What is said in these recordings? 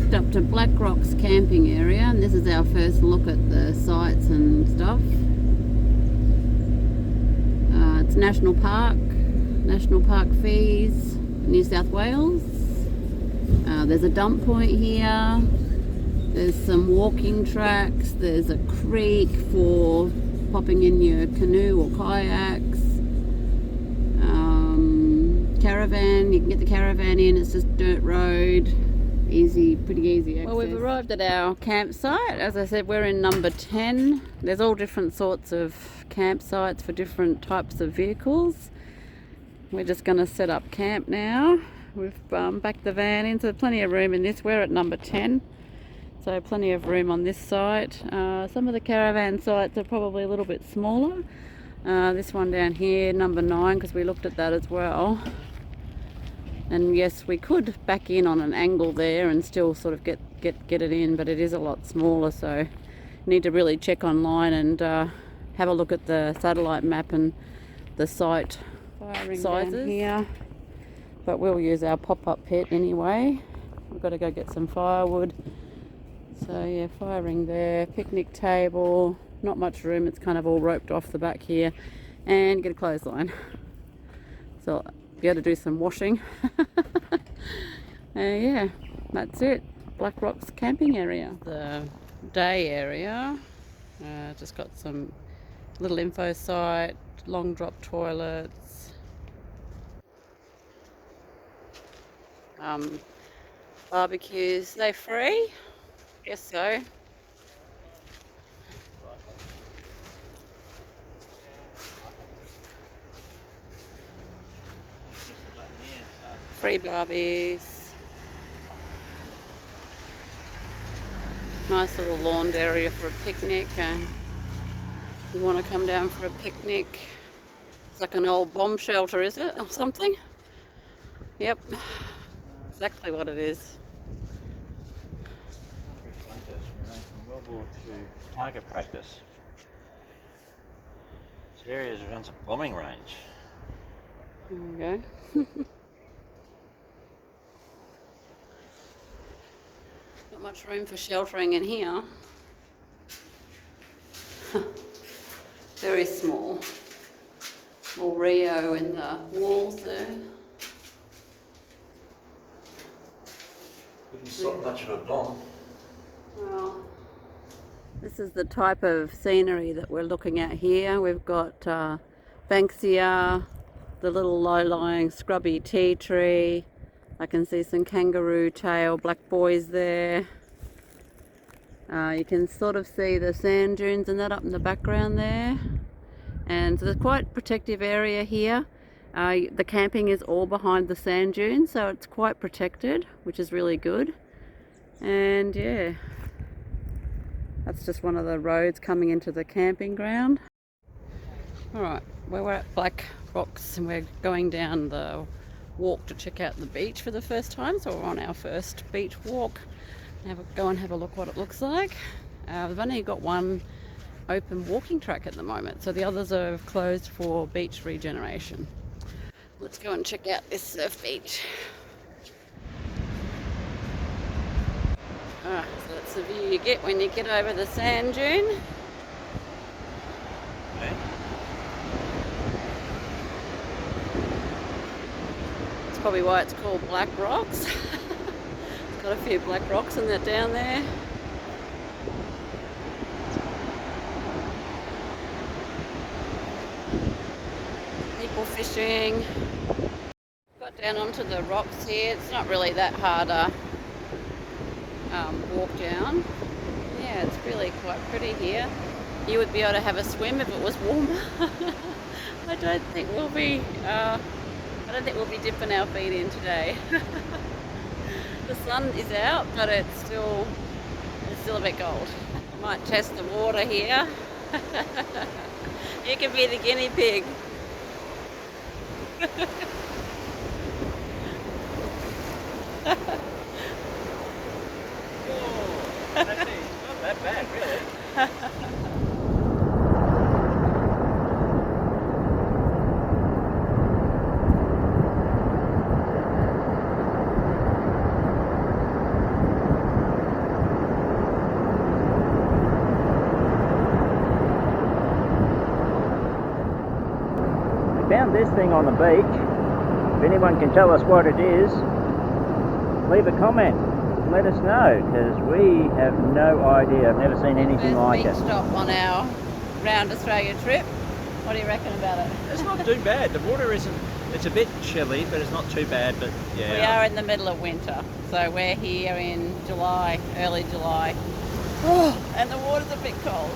rocked up to Black Rock's camping area, and this is our first look at the sites and stuff. It's National Park fees, New South Wales. There's a dump point here. There's some walking tracks. There's a creek for popping in your canoe or kayaks. Caravan, you can get the caravan in. It's just dirt road. Easy, pretty easy access. Well, we've arrived at our campsite. As I said, we're in number 10. There's all different sorts of campsites for different types of vehicles. We're just going to set up camp now. We've backed the van in, so there's plenty of room in this. We're at number 10, so plenty of room on this site. Some of the caravan sites are probably a little bit smaller. This one down here, number 9, because we looked at that as well. And yes, we could back in on an angle there and still sort of get it in, but it is a lot smaller, so you need to really check online and have a look at the satellite map and the site sizes here. But we'll use our pop-up pit anyway. We've got to go get some firewood. So yeah, firing there, picnic table, not much room, it's kind of all roped off the back here, and get a clothesline. So be able to do some washing. Yeah, that's it. Black Rock's camping area. The day area, just got some little info site, long drop toilets, barbecues. They free? Guess so. Free barbies. Nice little lawned area for a picnic. You want to come down for a picnic. It's like an old bomb shelter, is it? Or something? Yep. Exactly what it is. World War II target practice. This area runs a bombing range. There we go. Not much room for sheltering in here. Very small. Small Rio in the walls there. Wouldn't stop much of a bomb. Well, this is the type of scenery that we're looking at here. We've got Banksia, the little low-lying scrubby tea tree. I can see some kangaroo tail black buoys there. You can sort of see the sand dunes and that up in the background there. And so there's quite a protective area here. The camping is all behind the sand dunes, so it's quite protected, which is really good. And yeah, that's just one of the roads coming into the camping ground. Alright, well, we're at Black Rocks and we're going down the walk to check out the beach for the first time. So we're on our first beach walk. Go and have a look what it looks like. We've only got one open walking track at the moment, so the others are closed for beach regeneration. Let's go and check out this surf beach. Alright, so that's the view you get when you get over the sand dune. Okay. That's probably why it's called Black Rocks. It's got a few black rocks in that down there. People fishing. Got down onto the rocks here. It's not really that hard to walk down. Yeah, it's really quite pretty here. You would be able to have a swim if it was warmer. I don't think we'll be dipping our feet in today. The sun is out, but it's still a bit cold. Might test the water here. You can be the guinea pig. Not that bad, really. found this thing on the beach. If anyone can tell us what it is, leave a comment. Let us know, because we have no idea. I've never seen anything like it. First beach stop on our round Australia trip. What do you reckon about it? It's not too bad. The water isn't, it's a bit chilly, but it's not too bad. But yeah. We are in the middle of winter, so we're here in July, early July. Oh, and the water's a bit cold.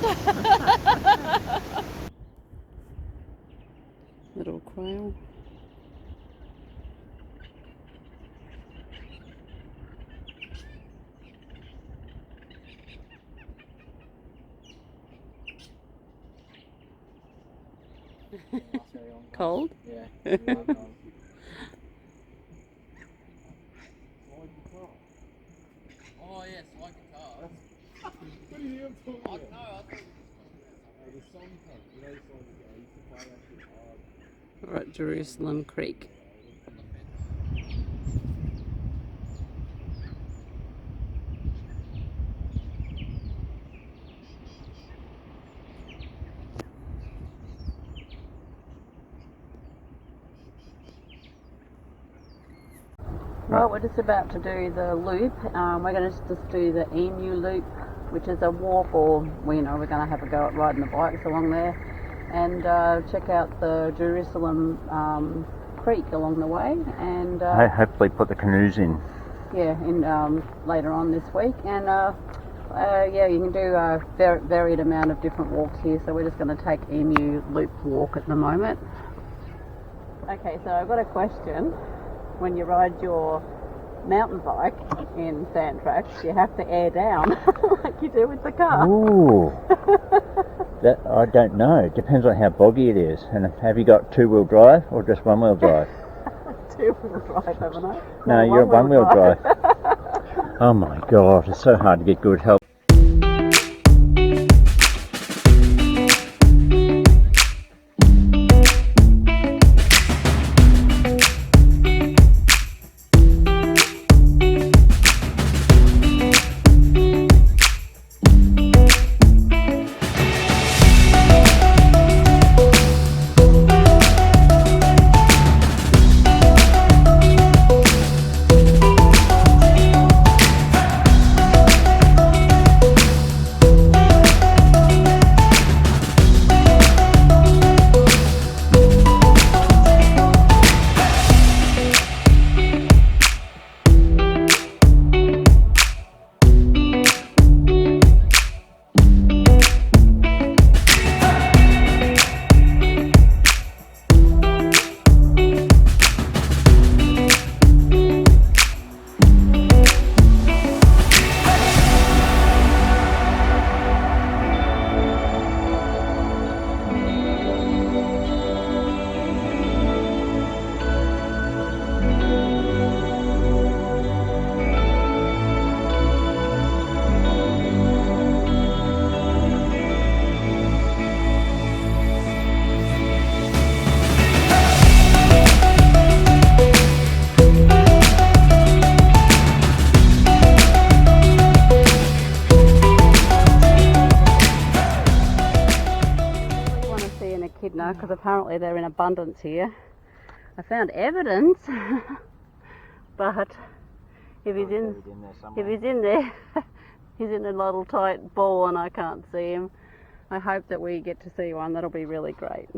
Little quail. Cold? Yeah. Oh yes, like a car. What are you talking about? No, I thought The song comes, you know, it's like, I used to play that shit hard. We're at Jersulum Creek. Well, we're just about to do the loop. We're going to just do the Emu loop, which is a walk, or we're going to have a go at riding the bikes along there, and check out the Jersulum Creek along the way, and Hopefully put the canoes in. yeah, in later on this week, and yeah, you can do a varied amount of different walks here. So we're just going to take Emu loop walk at the moment. Okay, so I've got a question. When you ride your mountain bike in sand tracks, you have to air down like you do with the car. Ooh. That I don't know. Depends on how boggy it is. And have you got two-wheel drive or just one-wheel drive? Two-wheel drive, haven't I? No, you're one-wheel drive. Oh my God, it's so hard to get good help. Because apparently they're in abundance here. I found evidence, but if he's in there, he's in a little tight ball and I can't see him. I hope that we get to see one. That'll be really great.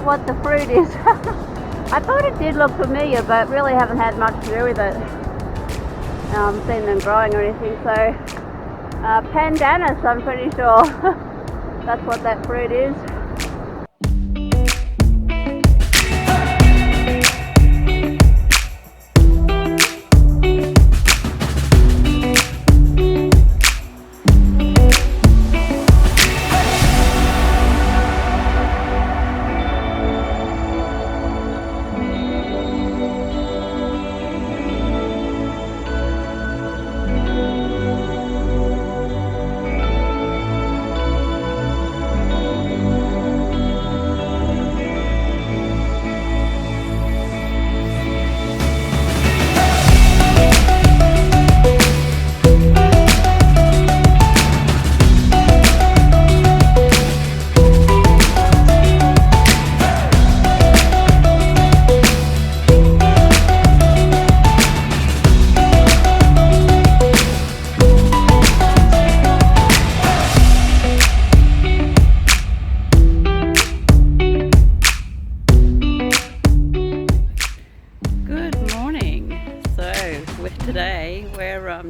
What the fruit is. I thought it did look familiar, but really haven't had much to do with it. Seen them growing or anything, so pandanus, I'm pretty sure that's what that fruit is.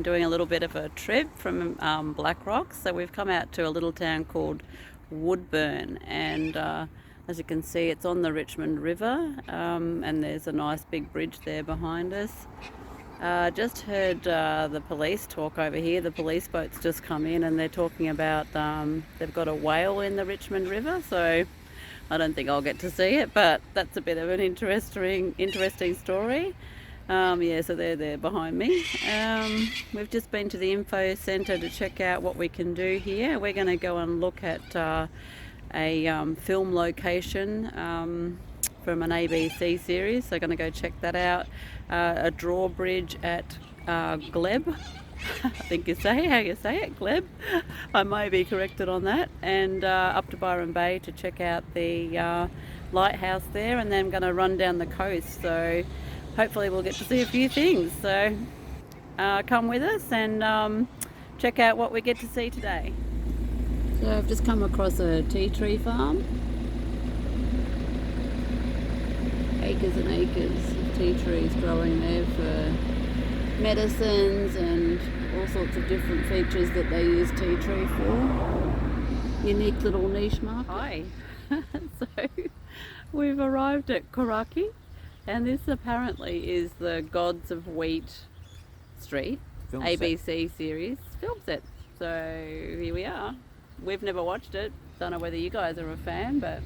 Doing a little bit of a trip from Black Rocks, so we've come out to a little town called Woodburn, and as you can see it's on the Richmond River, and there's a nice big bridge there behind us. Just heard the police talk over here. The police boat's just come in and they're talking about they've got a whale in the Richmond River, so I don't think I'll get to see it, but that's a bit of an interesting story. Yeah, so they're there behind me. We've just been to the info centre to check out what we can do here. We're going to go and look at a film location from an ABC series, so going to go check that out. A drawbridge at Glebe, I think how you say it, Glebe. I may be corrected on that. And up to Byron Bay to check out the lighthouse there, and then I'm going to run down the coast. So hopefully we'll get to see a few things. So come with us and check out what we get to see today. So I've just come across a tea tree farm. Acres and acres of tea trees growing there for medicines and all sorts of different features that they use tea tree for. Unique little niche market. Hi. So we've arrived at Coraki. And this apparently is the Gods of Wheat Street film ABC set. Series film set. So here we are. We've never watched it. Don't know whether you guys are a fan, but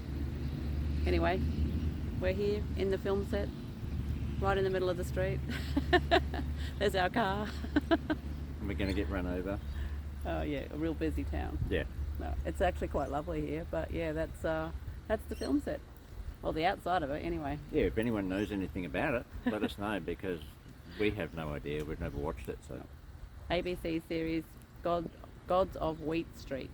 anyway, we're here in the film set, right in the middle of the street. There's our car. We're going to get run over. Oh yeah, a real busy town. Yeah. No, it's actually quite lovely here, but yeah, that's the film set. Well, the outside of it, anyway. Yeah, if anyone knows anything about it, let us know, because we have no idea. We've never watched it, so. ABC series, Gods of Wheat Street.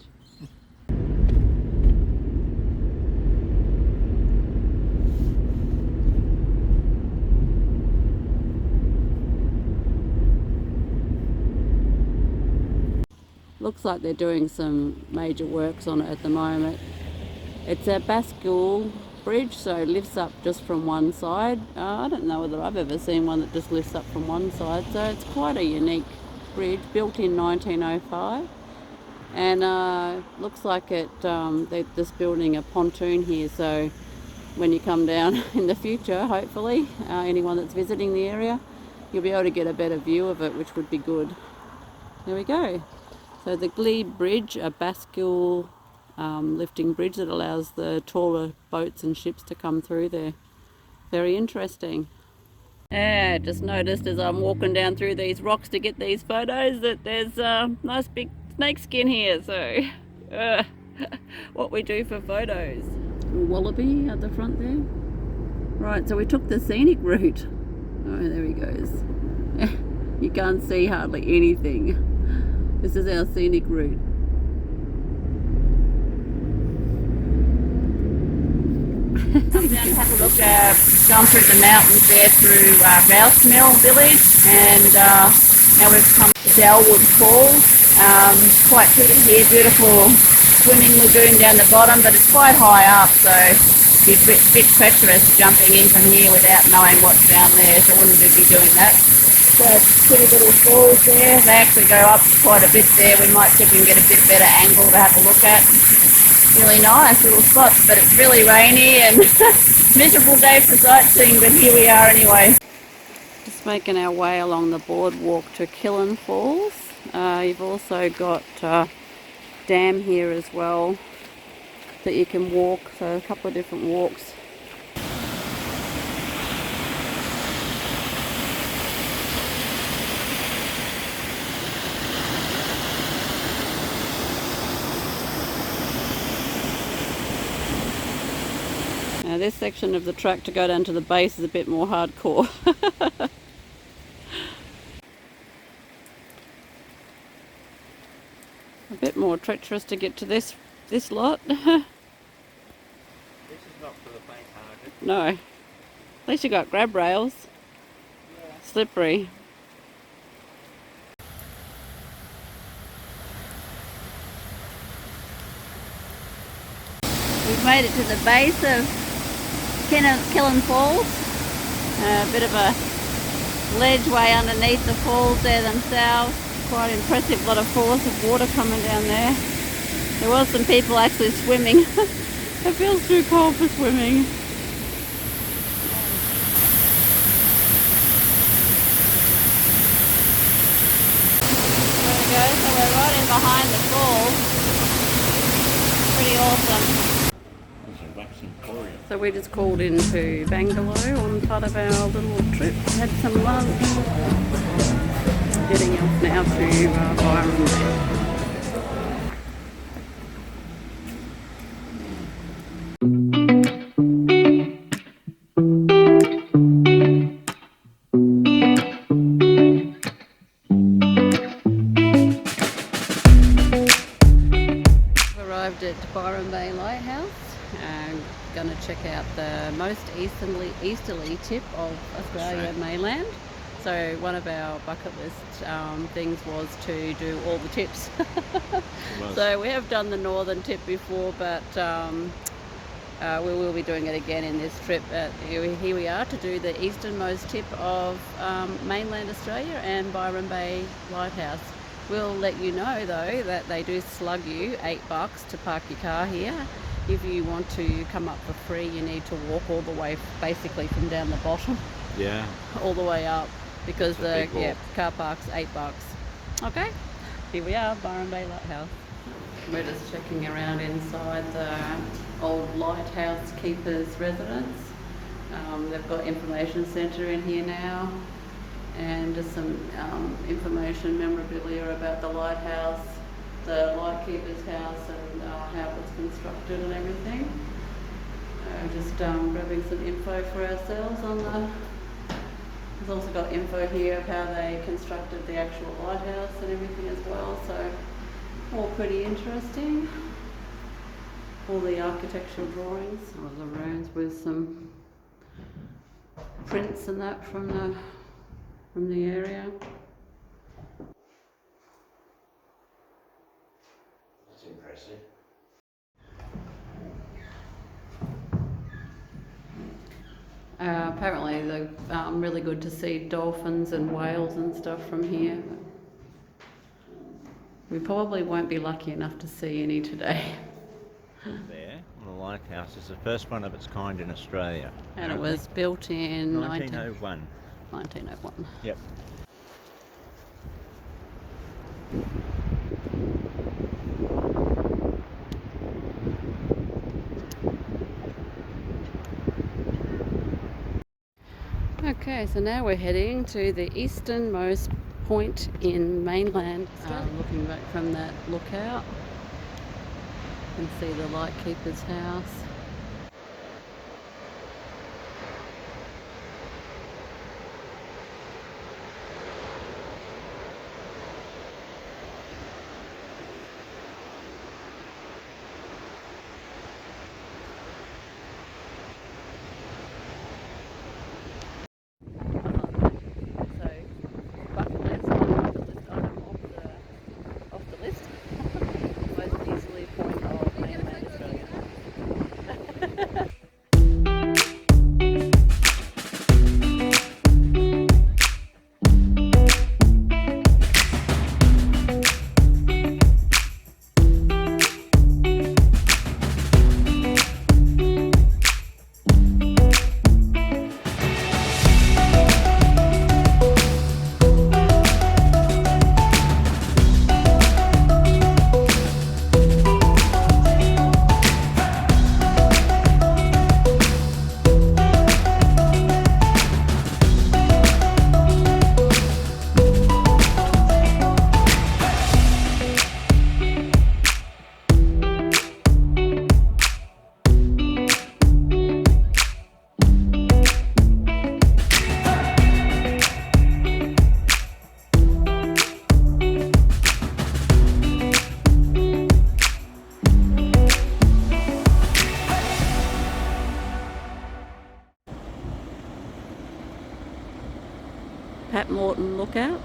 Looks like they're doing some major works on it at the moment. It's a Bascule Bridge, so it lifts up just from one side. I don't know whether I've ever seen one that just lifts up from one side, so it's quite a unique bridge, built in 1905, and looks like they're just building a pontoon here, so when you come down in the future, hopefully, anyone that's visiting the area, you'll be able to get a better view of it, which would be good. There we go. So the Glebe Bridge, a Bascule lifting bridge that allows the taller boats and ships to come through there. Very interesting. Yeah, just noticed as I'm walking down through these rocks to get these photos that there's a nice big snake skin here, so what we do for photos. A wallaby at the front there. Right, so we took the scenic route. Oh, there he goes. You can't see hardly anything. This is our scenic route. Come down and have a look, gone through the mountains there through Rous Mill village, and now we've come to Dalwood Falls. Quite pretty here, beautiful swimming lagoon down the bottom, but it's quite high up, so be a bit treacherous jumping in from here without knowing what's down there, so I wouldn't be doing that. So pretty little falls there. They actually go up quite a bit there. We might see if we can get a bit better angle to have a look at. Really nice little spots, but it's really rainy and miserable day for sightseeing, but here we are anyway. Just making our way along the boardwalk to Killen Falls. You've also got dam here as well that you can walk, so a couple of different walks. Now this section of the track to go down to the base is a bit more hardcore. A bit more treacherous to get to this lot. This is not for the faint-hearted. No. At least you got grab rails. Yeah. Slippery. We've made it to the base of Killen Falls. A bit of a ledge way underneath the falls there themselves. Quite impressive, lot of force of water coming down there. There was some people actually swimming. It feels too cold for swimming. There we go, so we're right in behind the falls. Pretty awesome. So we just called into Bangalow on part of our little trip, had some lunch. Getting off now to Byron Bay. Arrived at Byron Bay Lighthouse. I'm going to check out the most easterly tip of Australia mainland. So one of our bucket list things was to do all the tips. So we have done the northern tip before, but we will be doing it again in this trip. Here we are to do the easternmost tip of mainland Australia and Byron Bay Lighthouse. We'll let you know though that they do slug you $8 to park your car here. If you want to come up for free, you need to walk all the way, basically from down the bottom, all the way up, because the car park's $8. Okay, here we are, Byron Bay Lighthouse. We're just checking around inside the old lighthouse keeper's residence. They've got information centre in here now, and just some information, memorabilia about the lighthouse, the lightkeeper's house, and how it was constructed and everything. Just grabbing some info for ourselves on the. There's also got info here of how they constructed the actual lighthouse and everything as well. So all pretty interesting. All the architectural drawings, or the rooms with some prints and that from the area. That's impressive. Apparently they're really good to see dolphins and whales and stuff from here. We probably won't be lucky enough to see any today. There, the lighthouse is the first one of its kind in Australia. And it was built in 1901. 1901. Yep. Okay, so now we're heading to the easternmost point in mainland. Looking back from that lookout, you can see the lightkeeper's house. Morton Lookout.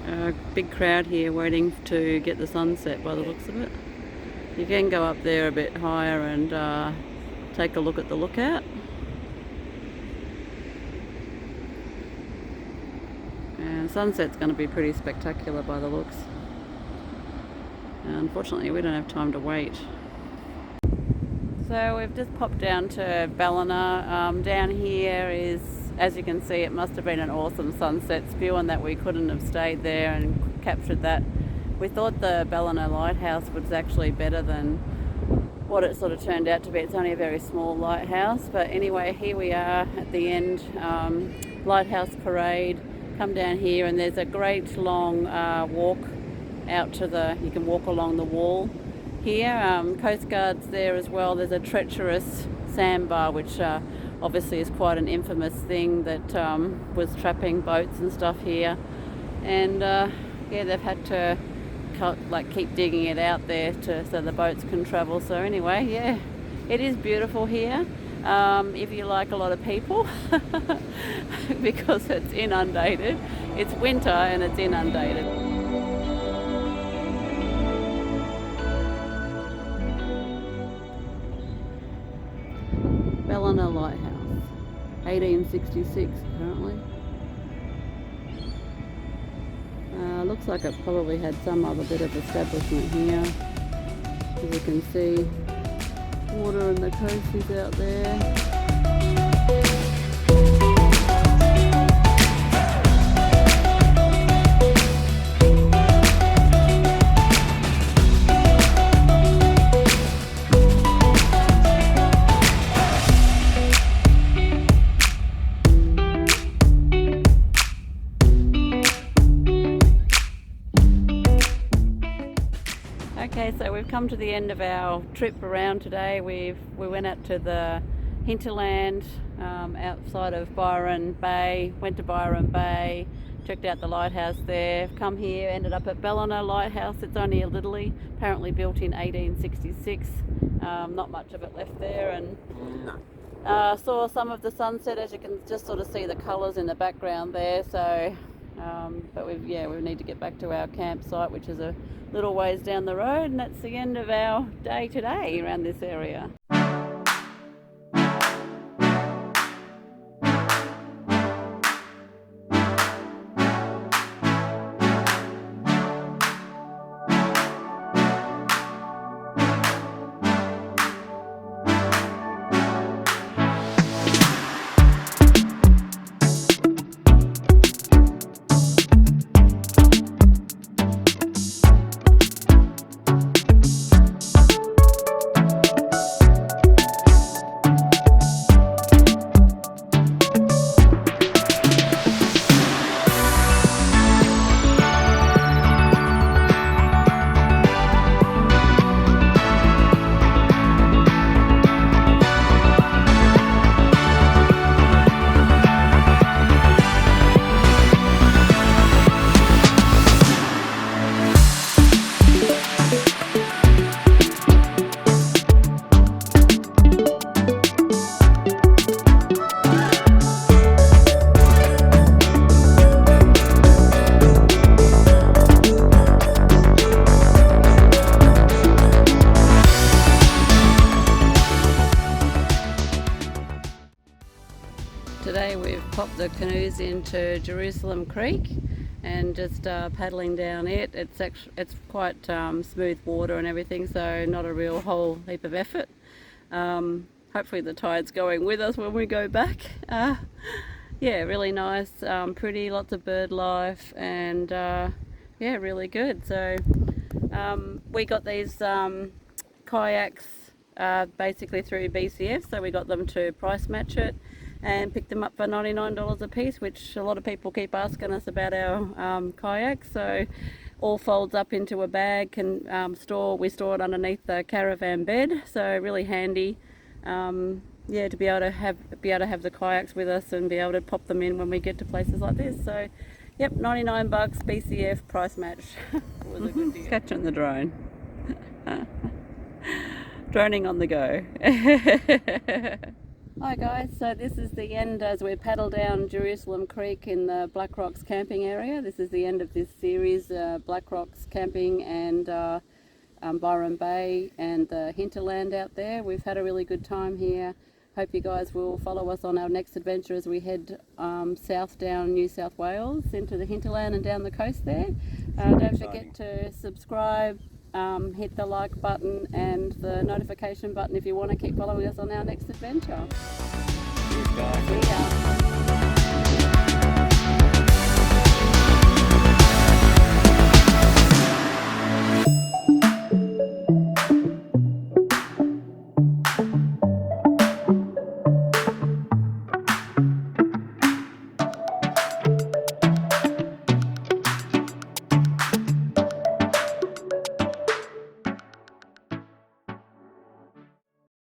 A big crowd here waiting to get the sunset by the looks of it. You can go up there a bit higher and take a look at the lookout. And sunset's going to be pretty spectacular by the looks. Unfortunately, we don't have time to wait. So we've just popped down to Ballina. Down here is, as you can see, it must have been an awesome sunset view, and that we couldn't have stayed there and captured that. We thought the Ballina Lighthouse was actually better than what it sort of turned out to be. It's only a very small lighthouse, but anyway, here we are at the end. Lighthouse Parade. Come down here and there's a great long walk out to the, you can walk along the wall here. Coast Guard's there as well. There's a treacherous sandbar, which obviously is quite an infamous thing that was trapping boats and stuff here. And yeah, they've had to keep digging it out there so the boats can travel. So anyway, yeah, it is beautiful here. If you like a lot of people, because it's inundated. It's winter and it's inundated. Ballina Lighthouse, 1866 apparently. Looks like it probably had some other bit of establishment here. As you can see, water and the coast is out there. Okay, so we've come to the end of our trip around today. We went out to the Hinterland outside of Byron Bay, went to Byron Bay, checked out the lighthouse there, come here, ended up at Ballina Lighthouse. It's only a littly, apparently built in 1866. Not much of it left there, and saw some of the sunset, as you can just sort of see the colours in the background there. So but we need to get back to our campsite, which is a little ways down the road, and that's the end of our day today around this area. Today we've popped the canoes into Jersulum Creek and just paddling down it. It's quite smooth water and everything, so not a real whole heap of effort. Hopefully the tide's going with us when we go back. Yeah, really nice, pretty, lots of bird life, and yeah, really good. So we got these kayaks basically through BCF, so we got them to price match it and picked them up for $99 a piece, which a lot of people keep asking us about our kayaks. So all folds up into a bag, we store it underneath the caravan bed, so really handy. Yeah, to be able to have the kayaks with us and be able to pop them in when we get to places like this. So yep, $99 BCF price match. Was a good deal. Catching the drone. Droning on the go. Hi guys, so this is the end as we paddle down Jersulum Creek in the Black Rocks camping area. This is the end of this series, Black Rocks camping and Byron Bay and the Hinterland out there. We've had a really good time here. Hope you guys will follow us on our next adventure as we head south down New South Wales into the hinterland and down the coast there. Don't forget to subscribe, hit the like button and the notification button if you want to keep following us on our next adventure. Cheers, guys. See ya.